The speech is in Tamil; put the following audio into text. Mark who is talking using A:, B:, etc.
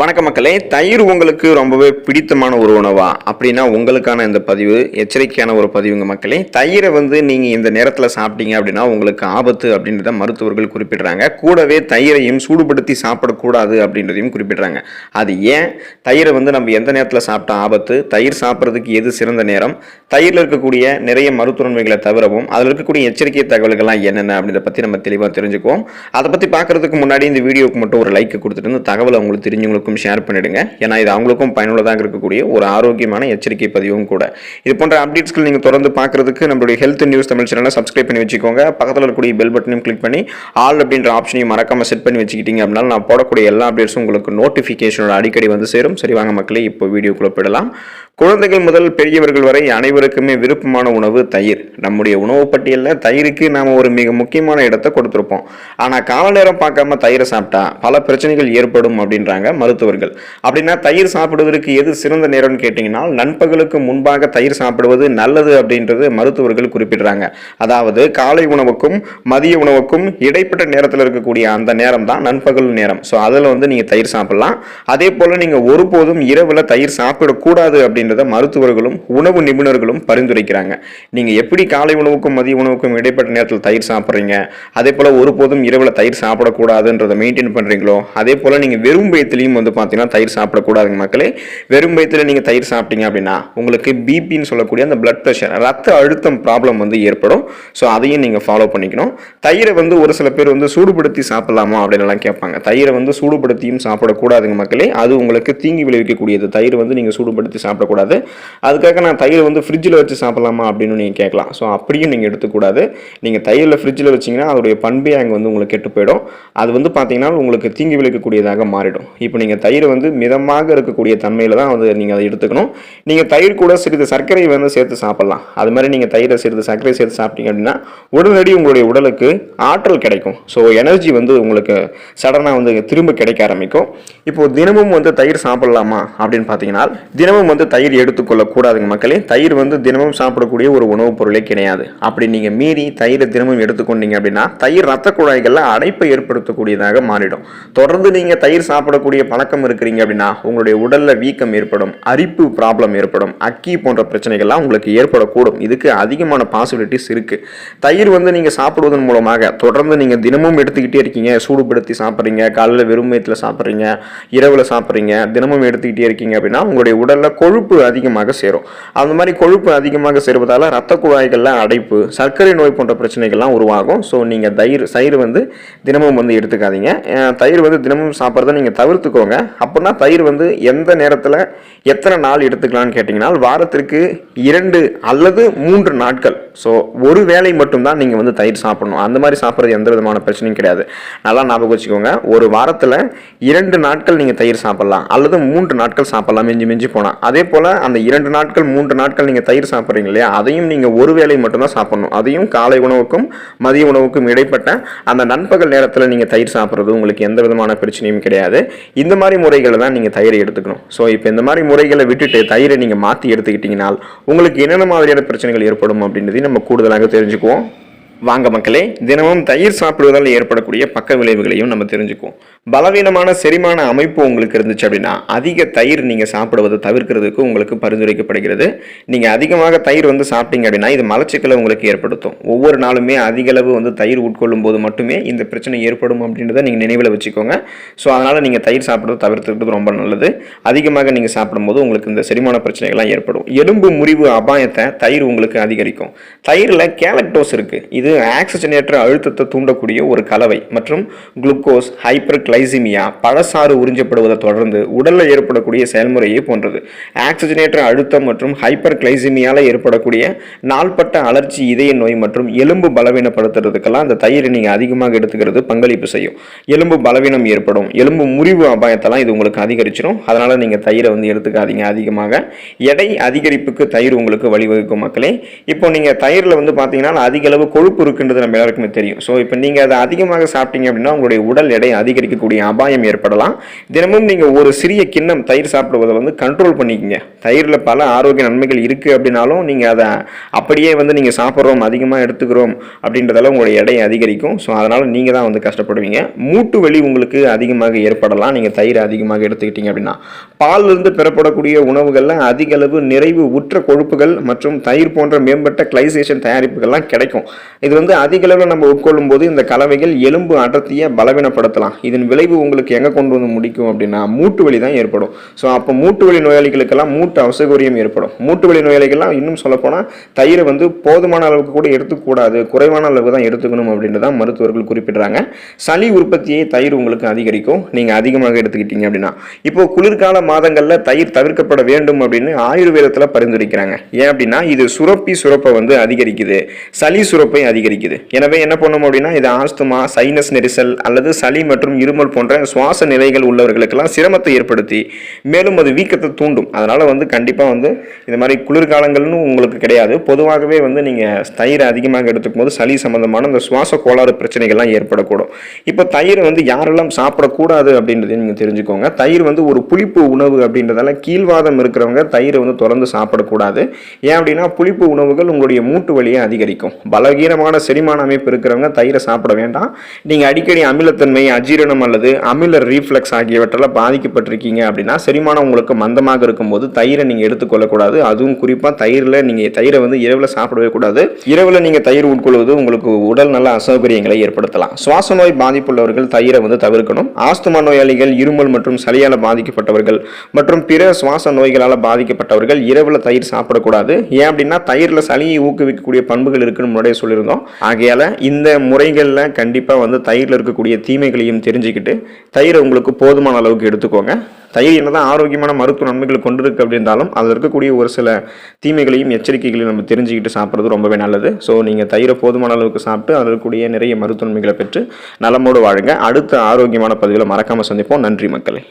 A: வணக்கம் மக்களே, தயிர் உங்களுக்கு ரொம்பவே பிடித்தமான ஒரு உணவா அப்படின்னா உங்களுக்கான இந்த பதிவு எச்சரிக்கையான ஒரு பதிவுங்க மக்களே. தயிரை நீங்கள் இந்த நேரத்தில் சாப்பிட்டீங்க அப்படின்னா உங்களுக்கு ஆபத்து அப்படின்றத மருத்துவர்கள் குறிப்பிடுறாங்க. கூடவே தயிரையும் சூடுபடுத்தி சாப்பிடக்கூடாது அப்படின்றதையும் குறிப்பிடுறாங்க. அது ஏன், தயிரை நம்ம எந்த நேரத்தில் சாப்பிட்டா ஆபத்து, தயிர் சாப்பிட்றதுக்கு எது சிறந்த நேரம், தயிரில் இருக்கக்கூடிய நிறைய மருத்துவன்மைகளை தவிரவும் அதில் இருக்கக்கூடிய எச்சரிக்கை தகவல்கள்லாம் என்னென்ன அப்படின்றத பற்றி நம்ம தெளிவாக தெரிஞ்சுக்குவோம். அதை பற்றி பார்க்கறதுக்கு முன்னாடி இந்த வீடியோக்கு மட்டும் ஒரு லைக் கொடுத்துட்டு இந்த தகவலை உங்களுக்கு தெரிஞ்சவங்களுக்கு ஷேர் பண்ணிடுங்க. ஏன்னா இது அவங்களுக்கும் பயனுள்ளதாக இருக்கக்கூடிய ஒரு ஆரோக்கியமான எச்சரிக்கை பதிவும் கூட. இது போன்ற அப்டேட்ஸ்கள் நீங்க தொடர்ந்து பார்க்கிறதுக்கு நம்மளுடைய ஹெல்த் நியூஸ் தமிழ் சேனலை சப்ஸ்கிரைப் பண்ணி வச்சுக்கோங்க. பக்கத்தில் இருக்கக்கூடிய பெல் பட்டனையும் கிளிக் பண்ணி ஆல் அப்படின்ற ஆப்ஷனையும் மறக்காம செட் பண்ணி வச்சுக்கிட்டீங்க அப்படின்னா நான் போடக்கூடிய எல்லா அப்டேட்ஸும் உங்களுக்கு நோட்டிஃபிகேஷனோட அடிக்கடி சேரும். சரி வாங்க மக்களே, இப்போ வீடியோக்குள்ள போயிடலாம். குழந்தைகள் முதல் பெரியவர்கள் வரை அனைவருக்குமே விருப்பமான உணவு தயிர். நம்முடைய உணவு பட்டியலில் தயிருக்கு நாம் ஒரு மிக முக்கியமான இடத்தை கொடுத்துருப்போம். ஆனால் கால நேரம் பார்க்காம தயிரை சாப்பிட்டா பல பிரச்சனைகள் ஏற்படும் அப்படின்றாங்க மருத்துவர்கள். அப்படின்னா தயிர் சாப்பிடுவதற்கு எது சிறந்த நேரம்னு கேட்டிங்கன்னா நண்பகலுக்கு முன்பாக தயிர் சாப்பிடுவது நல்லது அப்படின்றது மருத்துவர்கள் குறிப்பிடுறாங்க. அதாவது காலை உணவுக்கும் மதிய உணவுக்கும் இடைப்பட்ட நேரத்தில் இருக்கக்கூடிய அந்த நேரம் தான் நண்பகல் நேரம். ஸோ அதில் நீங்கள் தயிர் சாப்பிடலாம். அதே போல் நீங்கள் ஒருபோதும் இரவில் தயிர் சாப்பிடக்கூடாது அப்படின்றத மருத்துவர்களும் உணவு நிபுணர்களும் பரிந்துரைக்கிறாங்க. நீங்க எப்படி காலை உணவுக்கும் மதிய உணவுக்கும் இடைப்பட்ட நேரத்தில் தயிர் சாப்பிட்றீங்க, அதே போல ஒருபோதும் இரவுல தயிர் சாப்பிடக்கூடாதுன்றதை மெயின்டைன் பண்றீங்களோ அதே போல நீங்க வெறும் வயிற்றுலையும் பார்த்தீங்கன்னா தயிர் சாப்பிடக்கூடாதுங்க மக்களே. வெறும் வயிற்றுல நீங்க தயிர் சாப்பிட்டீங்க அப்படின்னா உங்களுக்கு பிபின்னு சொல்லக்கூடிய அந்த பிளட் பிரஷர், ரத்த அழுத்தம் ப்ராப்ளம் ஏற்படும். ஸோ அதையும் நீங்க ஃபாலோ பண்ணிக்கணும். தயிரை ஒரு சில பேர் சூடுபடுத்தி சாப்பிடலாமா அப்படின்னு எல்லாம் கேட்பாங்க. தயிரை சூடுபடுத்தியும் சாப்பிடக்கூடாதுங்க மக்களே. அது உங்களுக்கு தீங்கி விளைவிக்கக்கூடியது. தயிர் நீங்க சூடுபடுத்தி சாப்பிடக்கூடாது. அதுக்காக நான் தயிர் ஃப்ரிட்ஜில் வச்சு சாப்பிடலாமா அப்படின்னு நீங்கள் கேட்கலாம். ஸோ அப்படியும் நீங்கள் எடுத்துக்கூடாது. நீங்கள் தயிரில் ஃப்ரிட்ஜில் வச்சிங்கன்னா அதோடைய பண்பே அங்கே உங்களுக்கு கெட்டு போயிடும். அது பார்த்தீங்கன்னா உங்களுக்கு தீங்கி விளைவிக்கக்கூடியதாக மாறிடும். இப்போ நீங்கள் தயிர் மிதமாக இருக்கக்கூடிய தன்மையில் தான் நீங்கள் அதை எடுத்துக்கணும். நீங்கள் தயிர் கூட சிறிது சர்க்கரை சேர்த்து சாப்பிடலாம். அது மாதிரி நீங்கள் தயிரை சிறிது சர்க்கரை சேர்த்து சாப்பிட்டீங்க அப்படின்னா உடனடி உங்களுடைய உடலுக்கு ஆற்றல் கிடைக்கும். ஸோ எனர்ஜி உங்களுக்கு சடனாக திரும்ப கிடைக்க ஆரம்பிக்கும். இப்போ தினமும் தயிர் சாப்பிடலாமா அப்படின்னு பார்த்தீங்கன்னா தினமும் தயிர் எடுத்துக்கொள்ள கூடாதுங்க மக்களே. தயிர் தினமும் சாப்பிடக்கூடிய ஒரு உணவுப் பொருளே கிடையாது. அப்படி நீங்க மீறி தயிரை தினமும் எடுத்துக்கொண்டீங்க அப்படின்னா தயிர் ரத்த குழாய்கள்ல அடைப்பை ஏற்படுத்தக்கூடியதாக மாறிடும். தொடர்ந்து நீங்க தயிர் சாப்பிடக்கூடிய பழக்கம் இருக்கிறீங்க அப்படின்னா உங்களுடைய உடல்ல வீக்கம் ஏற்படும், அரிப்பு ப்ராப்ளம் ஏற்படும், அக்கி போன்ற பிரச்சனைகள்லாம் உங்களுக்கு ஏற்படக்கூடும். இதுக்கு அதிகமான பாசிபிலிட்டிஸ் இருக்கு. தயிர் நீங்க சாப்பிடுவதன் மூலமாக தொடர்ந்து நீங்க தினமும் எடுத்துக்கிட்டே இருக்கீங்க, சூடுபடுத்தி சாப்பிட்றீங்க, காலையில் வெறும் வயிற்றுல சாப்பிட்றீங்க, இரவுல சாப்பிட்றீங்க, தினமும் எடுத்துக்கிட்டே இருக்கீங்க அப்படின்னா உங்களுடைய உடல்ல கொழுப்பு அதிகமாக சேரும். அந்த மாதிரி கொழுப்பு அதிகமாக சேருவதால ரத்த குழாய்கள்ல அடைப்பு, சர்க்கரை நோய் போன்ற பிரச்சனைகள்லாம் உருவாகும். ஸோ நீங்க தயிர் தினமும் எடுத்துக்காதீங்க. தயிர் தினமும் சாப்பிட்றத நீங்க தவிர்த்துக்கோங்க. அப்படின்னா தயிர் எந்த நேரத்தில் எத்தனை நாள் எடுத்துக்கலாம்னு கேட்டிங்கன்னா வாரத்திற்கு 2 அல்லது 3 நாட்கள். ஸோ ஒரு வேளை மட்டும்தான் நீங்கள் தயிர் சாப்பிடணும். அந்த மாதிரி சாப்பிட்றது எந்த விதமான பிரச்சனையும் கிடையாது. நல்லா ஞாபகம் வச்சுக்கோங்க. ஒரு வாரத்தில் 2 நாட்கள் நீங்கள் தயிர் சாப்பிடலாம் அல்லது 3 நாட்கள் சாப்பிடலாம் மிஞ்சி போனால். அதே போல் அந்த 2 நாட்கள் 3 நாட்கள் நீங்கள் தயிர் சாப்பிட்றீங்க இல்லையா, அதையும் நீங்கள் ஒரு வேளை மட்டும்தான் சாப்பிடணும். அதையும் காலை உணவுக்கும் மதிய உணவுக்கும் இடைப்பட்ட அந்த நண்பகல் நேரத்தில் நீங்கள் தயிர் சாப்பிட்றது உங்களுக்கு எந்த விதமான பிரச்சனையும் கிடையாது. இந்த மாதிரி முறைகளை தான் நீங்கள் தயிரை எடுத்துக்கணும். ஸோ இப்போ இந்த மாதிரி முறைகளை விட்டுட்டு தயிரை நீங்கள் மாற்றி எடுத்துக்கிட்டீங்கன்னா உங்களுக்கு என்னென்ன மாதிரியான பிரச்சனைகள் ஏற்படும் அப்படின்றதையும் நம்ம கூடுதலாக தெரிஞ்சுக்குவோம். வாங்க மக்களே, தினமும் தயிர் சாப்பிடுவதால் ஏற்படக்கூடிய பக்க விளைவுகளையும் நம்ம தெரிஞ்சுக்குவோம். பலவீனமான செரிமான அமைப்பு உங்களுக்கு இருந்துச்சு அப்படின்னா அதிக தயிர் நீங்கள் சாப்பிடுவதை தவிர்க்கிறதுக்கு உங்களுக்கு பரிந்துரைக்கப்படுகிறது. நீங்கள் அதிகமாக தயிர் சாப்பிட்டீங்க அப்படின்னா இது மலச்சிக்கலை உங்களுக்கு ஏற்படுத்தும். ஒவ்வொரு நாளுமே அதிக அளவு தயிர் உட்கொள்ளும் போது மட்டுமே இந்த பிரச்சனை ஏற்படும் அப்படின்றத நீங்கள் நினைவில் வச்சுக்கோங்க. ஸோ அதனால் நீங்கள் தயிர் சாப்பிடுவதை தவிர்த்துக்கிறது ரொம்ப நல்லது. அதிகமாக நீங்கள் சாப்பிடும்போது உங்களுக்கு இந்த செரிமான பிரச்சனைகள்லாம் ஏற்படும். எலும்பு முறிவு அபாயத்தை தயிர் உங்களுக்கு அதிகரிக்கும். தயிரில் கேலக்டோஸ் இருக்குது. இது ஆக்சிஜனேற்ற அழுத்தத்தை தூண்டக்கூடிய ஒரு கலவை மற்றும் குளுக்கோஸ், ஹைப்பர் கிளைசிமியா, பழசாறு உறிஞ்சப்படுவதை தொடர்ந்து உடலில் ஏற்படக்கூடிய செயல்முறையை போன்றது. ஆக்சிஜனேற்ற அழுத்தம் மற்றும் ஹைப்பர் கிளைசிமியால ஏற்படக்கூடிய நாள்பட்ட அலர்ச்சி, இதய நோய் மற்றும் எலும்பு பலவீனப்படுத்துறதுக்கெல்லாம் அந்த தயிரை நீங்கள் அதிகமாக எடுத்துக்கிறது பங்களிப்பு செய்யும். எலும்பு பலவீனம் ஏற்படும், எலும்பு முறிவு அபாயத்தெல்லாம் இது உங்களுக்கு அதிகரிச்சிடும். அதனால நீங்கள் தயிரை எடுத்துக்காதீங்க அதிகமாக. எடை அதிகரிப்புக்கு தயிர் உங்களுக்கு வழிவகுக்கும் மக்களே. இப்போ நீங்கள் தயிரில் பார்த்தீங்கன்னா அதிக அளவு கொழுப்பு இருக்குன்றது நம்ம எல்லாருக்குமே தெரியும். ஸோ இப்போ நீங்கள் அதை அதிகமாக சாப்பிட்டீங்க அப்படின்னா உங்களுடைய உடல் எடை அதிகரிக்கக்கூடிய அபாயம் ஏற்படலாம். தினமும் நீங்கள் ஒரு சிறிய கிண்ணம் தயிர் சாப்பிடுவதை வந்து கண்ட்ரோல் பண்ணிக்கங்க. தயிரில் பல ஆரோக்கிய நன்மைகள் இருக்குது அப்படின்னாலும் நீங்கள் அதை அப்படியே வந்து நீங்கள் சாப்பிட்றோம் அதிகமாக எடுத்துக்கிறோம் அப்படின்றதால உங்களுடைய எடை அதிகரிக்கும். ஸோ அதனால் நீங்கள் தான் வந்து கஷ்டப்படுவீங்க. மூட்டு வலி உங்களுக்கு அதிகமாக ஏற்படலாம் நீங்கள் தயிர் அதிகமாக எடுத்துக்கிட்டீங்க அப்படின்னா. பாலிலிருந்து பெறப்படக்கூடிய உணவுகளில் அதிக அளவு நிறைவு உற்ற கொழுப்புகள் மற்றும் தயிர் போன்ற மேம்பட்ட கிளைசேஷன் தயாரிப்புகள்லாம் கிடைக்கும். இது வந்து அதிக அளவில் நம்ம உட்கொள்ளும் போது இந்த கலவைகள் எலும்பு அடர்த்தியை பலவீனப்படுத்தலாம். இதன் விளைவு உங்களுக்கு எங்கே கொண்டு வந்து முடிக்கும் அப்படின்னா மூட்டு வலி தான் ஏற்படும். ஸோ அப்போ மூட்டு வலி நோயாளிகளுக்கெல்லாம் மூட்டு அசௌகரியம் ஏற்படும். மூட்டு வலி நோயாளிகள்லாம் இன்னும் சொல்லப்போனால் தயிரை வந்து போதுமான அளவுக்கு கூட எடுத்துக்கூடாது, குறைவான அளவு தான் எடுத்துக்கணும் அப்படின்ட்டு தான் மருத்துவர்கள் குறிப்பிடுறாங்க. சளி உற்பத்தியை தயிர் உங்களுக்கு அதிகரிக்கும் நீங்கள் அதிகமாக எடுத்துக்கிட்டீங்க அப்படின்னா. இப்போ குளிர்கால மாதங்களில் தயிர் தவிர்க்கப்பட வேண்டும் அப்படின்னு ஆயுர்வேதத்தில் பரிந்துரைக்கிறாங்க. ஏன் அப்படின்னா இது சுரப்பை வந்து அதிகரிக்குது, சளி சுரப்பை அதிகரிக்குது. எனவே என்ன பண்ணணும் அப்படின்னா இது ஆஸ்துமா, சைனஸ் நெரிசல் அல்லது சளி மற்றும் இருமல் போன்ற சுவாச நிலைகள் உள்ளவர்களுக்கெல்லாம் சிரமத்தை ஏற்படுத்தி மேலும் அது வீக்கத்தை தூண்டும். அதனால வந்து கண்டிப்பாக வந்து இந்த மாதிரி குளிர்காலங்கள்னு உங்களுக்கு கிடையாது. பொதுவாகவே வந்து நீங்கள் தயிரை அதிகமாக எடுத்துக்கும் போது சளி சம்பந்தமான இந்த சுவாச கோளாறு பிரச்சனைகள்லாம் ஏற்படக்கூடும். இப்போ தயிரை வந்து யாரெல்லாம் சாப்பிடக்கூடாது அப்படின்றதையும் நீங்கள் தெரிஞ்சுக்கோங்க. தயிர் வந்து ஒரு புளிப்பு உணவு அப்படின்றதால கீழ்வாதம் இருக்கிறவங்க தயிரை வந்து தொடர்ந்து சாப்பிடக்கூடாது. ஏன் அப்படின்னா புளிப்பு உணவுகள் உங்களுடைய மூட்டு வலியை அதிகரிக்கும். பலவீனமான செரிமான அமைப்பு இருக்கிறவங்க தயிரை சாப்பிட வேண்டாம். நீங்கள் அடிக்கடி அமிலத்தன்மை, அஜீரணம் அல்லது அமில ரீஃப்ளக்ஸ் ஆகியவற்றால் பாதிக்கப்பட்டிருக்கீங்க அப்படின்னா செரிமானம் உங்களுக்கு மந்தமாக இருக்கும்போது தயிரை நீங்கள் எடுத்துக்கொள்ளக்கூடாது. அதுவும் குறிப்பாக நீங்கள் தயிரை வந்து இரவில் சாப்பிடவே கூடாது. இரவில் நீங்கள் தயிர் உட்கொள்வது உங்களுக்கு உடல் நல்ல அசௌகரியங்களை ஏற்படுத்தலாம். சுவாச நோய் பாதிப்புள்ளவர்கள் தயிரை வந்து தவிர்க்கணும். ஆஸ்துமா நோயாளிகள், இருமல் மற்றும் சளியால் பாதிக்கப்பட்டவர்கள் மற்றும் பிற சுவாச நோய்களால் பாதிக்கப்பட்டவர்கள் இரவில் தயிர் சாப்பிடக்கூடாது. ஏன் அப்படின்னா தயிரில் சளியை ஊக்குவிக்கக்கூடிய பண்புகள் இருக்குன்னு முன்னாடியே சொல்லியிருந்தோம். ஆகையால இந்த முறைகளில் கண்டிப்பாக வந்து தயிரில் இருக்கக்கூடிய தீமைகளையும் தெரிஞ்சுக்கிட்டு தயிரை உங்களுக்கு போதுமான அளவுக்கு எடுத்துக்கோங்க. தயிர் என்னதான் ஆரோக்கியமான மருத்துவ நன்மைகள் கொண்டிருக்கு அப்படின்றாலும் அதில் இருக்கக்கூடிய ஒரு சில தீமைகளையும் எச்சரிக்கைகளையும் நம்ம தெரிஞ்சுக்கிட்டு சாப்பிட்றது ரொம்பவே நல்லது. ஸோ நீங்கள் தயிரை போதுமான அளவுக்கு சாப்பிட்டு அதில் இருக்கக்கூடிய நிறைய மருத்துவ நன்மைகளை பெற்று நலமோடு வாழுங்க. அடுத்த ஆரோக்கியமான பதிவில் மறக்காமல் சந்திப்போம். நன்றி மக்களே.